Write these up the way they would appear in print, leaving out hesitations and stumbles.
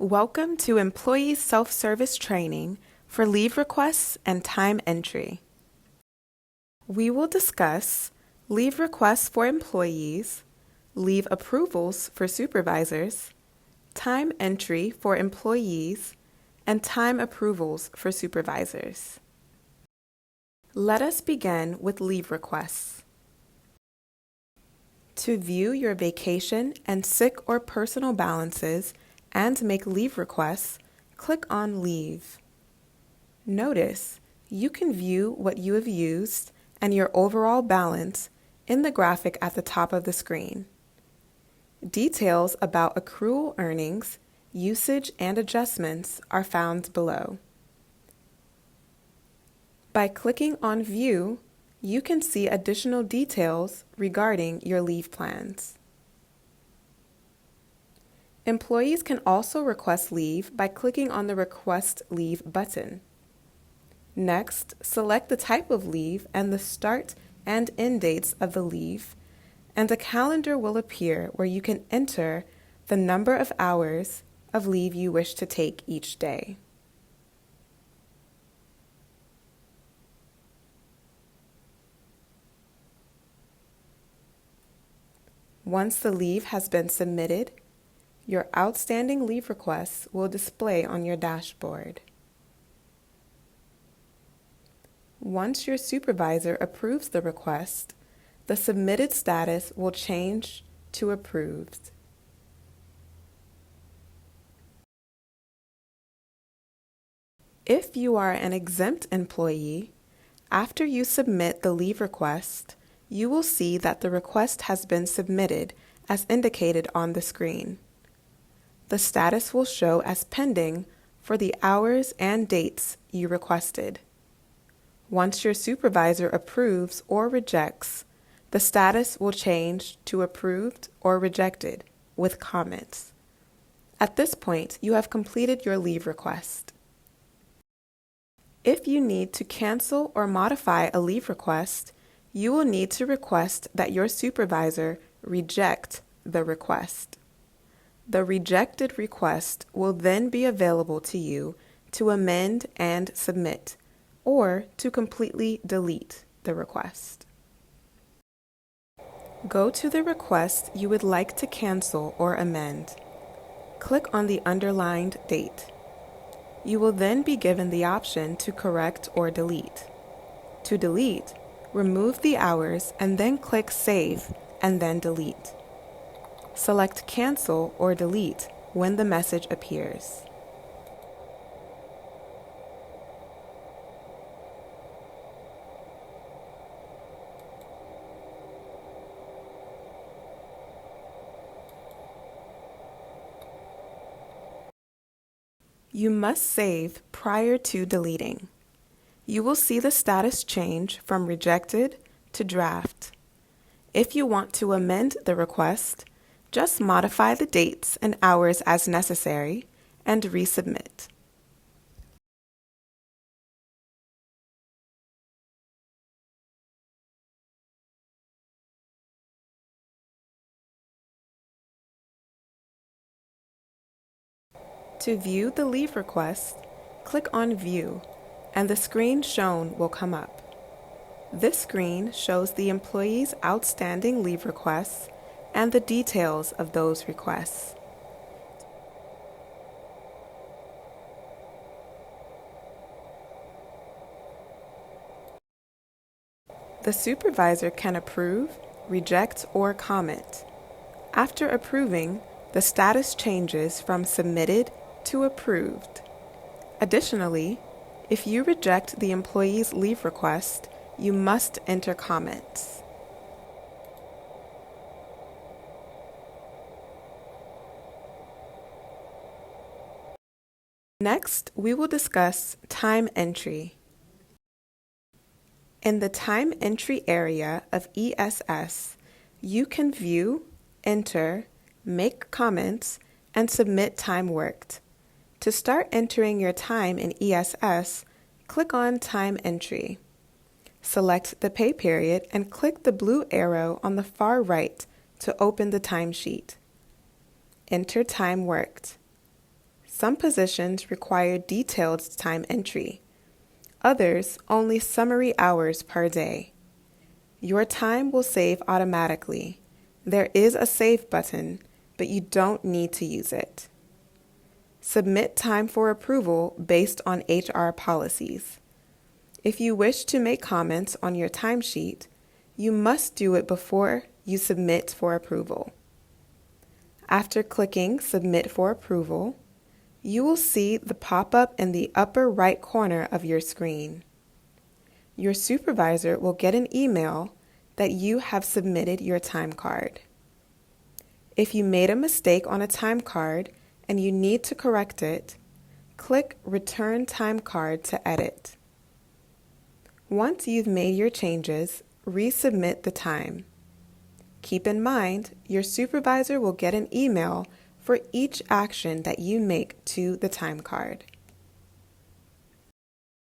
Welcome to Employee Self-Service Training for Leave Requests and Time Entry. We will discuss leave requests for employees, leave approvals for supervisors, time entry for employees, and time approvals for supervisors. Let us begin with leave requests. To view your vacation and sick or personal balances and make leave requests, click on Leave. Notice you can view what you have used and your overall balance in the graphic at the top of the screen. Details about accrual earnings, usage, and adjustments are found below. By clicking on View, you can see additional details regarding your leave plans. Employees can also request leave by clicking on the Request Leave button. Next, select the type of leave and the start and end dates of the leave, and a calendar will appear where you can enter the number of hours of leave you wish to take each day. Once the leave has been submitted, your outstanding leave requests will display on your dashboard. Once your supervisor approves the request, the submitted status will change to approved. If you are an exempt employee, after you submit the leave request, you will see that the request has been submitted as indicated on the screen. The status will show as pending for the hours and dates you requested. Once your supervisor approves or rejects, the status will change to approved or rejected with comments. At this point, you have completed your leave request. If you need to cancel or modify a leave request, you will need to request that your supervisor reject the request. The rejected request will then be available to you to amend and submit, or to completely delete the request. Go to the request you would like to cancel or amend. Click on the underlined date. You will then be given the option to correct or delete. To delete, remove the hours and then click Save and then Delete. Select Cancel or Delete when the message appears. You must save prior to deleting. You will see the status change from rejected to draft. If you want to amend the request, just modify the dates and hours as necessary and resubmit. To view the leave request, click on View, and the screen shown will come up. This screen shows the employee's outstanding leave requests and the details of those requests. The supervisor can approve, reject, or comment. After approving, the status changes from submitted to approved. Additionally, if you reject the employee's leave request, you must enter comments. Next, we will discuss time entry. In the time entry area of ESS, you can view, enter, make comments, and submit time worked. To start entering your time in ESS, click on Time Entry. Select the pay period and click the blue arrow on the far right to open the timesheet. Enter time worked. Some positions require detailed time entry. Others only summary hours per day. Your time will save automatically. There is a save button, but you don't need to use it. Submit time for approval based on HR policies. If you wish to make comments on your timesheet, you must do it before you submit for approval. After clicking Submit for Approval, you will see the pop-up in the upper right corner of your screen. Your supervisor will get an email that you have submitted your time card. If you made a mistake on a time card and you need to correct it, click Return Time Card to edit. Once you've made your changes, resubmit the time. Keep in mind, your supervisor will get an email for each action that you make to the time card.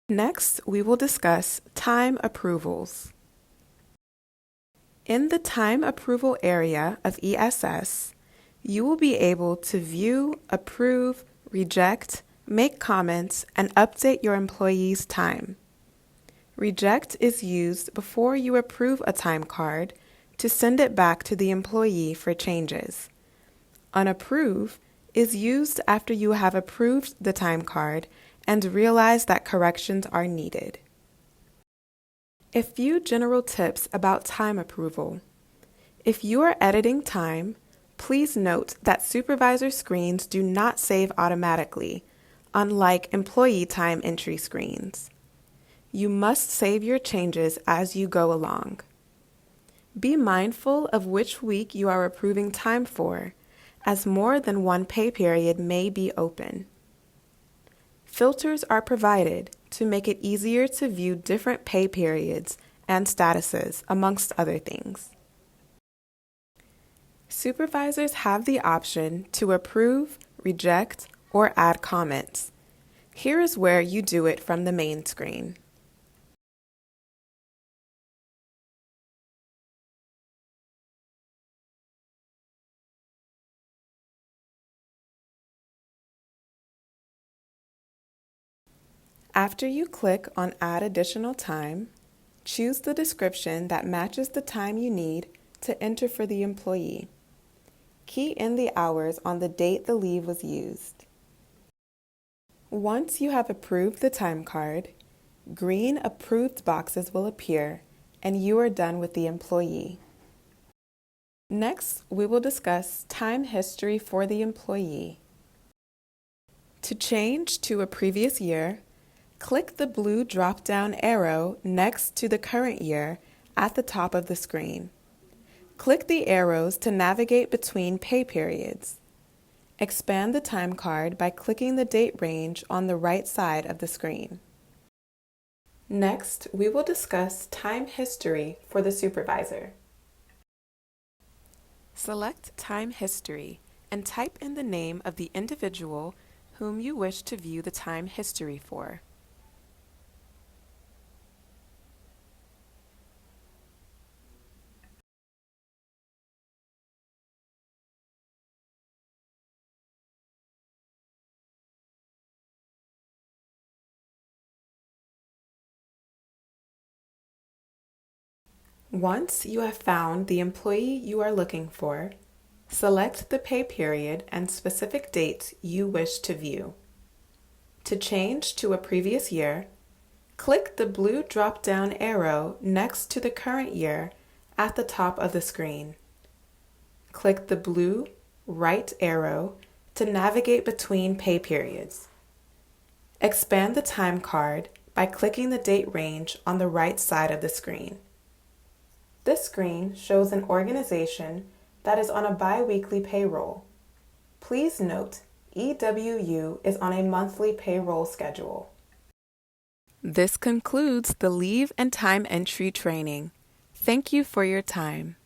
Next, we will discuss time approvals. In the time approval area of ESS, you will be able to view, approve, reject, make comments, and update your employees' time. Reject is used before you approve a time card to send it back to the employee for changes. Unapprove is used after you have approved the time card and realize that corrections are needed. A few general tips about time approval. If you are editing time, please note that supervisor screens do not save automatically, unlike employee time entry screens. You must save your changes as you go along. Be mindful of which week you are approving time for, as more than one pay period may be open. Filters are provided to make it easier to view different pay periods and statuses, amongst other things. Supervisors have the option to approve, reject, or add comments. Here is where you do it from the main screen. After you click on Add Additional Time, choose the description that matches the time you need to enter for the employee. Key in the hours on the date the leave was used. Once you have approved the time card, green approved boxes will appear and you are done with the employee. Next, we will discuss time history for the employee. To change to a previous year, click the blue drop-down arrow next to the current year at the top of the screen. Click the arrows to navigate between pay periods. Expand the time card by clicking the date range on the right side of the screen. Next, we will discuss time history for the supervisor. Select Time History and type in the name of the individual whom you wish to view the time history for. Once you have found the employee you are looking for, select the pay period and specific date you wish to view. To change to a previous year, click the blue drop-down arrow next to the current year at the top of the screen. Click the blue right arrow to navigate between pay periods. Expand the time card by clicking the date range on the right side of the screen. This screen shows an organization that is on a bi-weekly payroll. Please note, EWU is on a monthly payroll schedule. This concludes the leave and time entry training. Thank you for your time.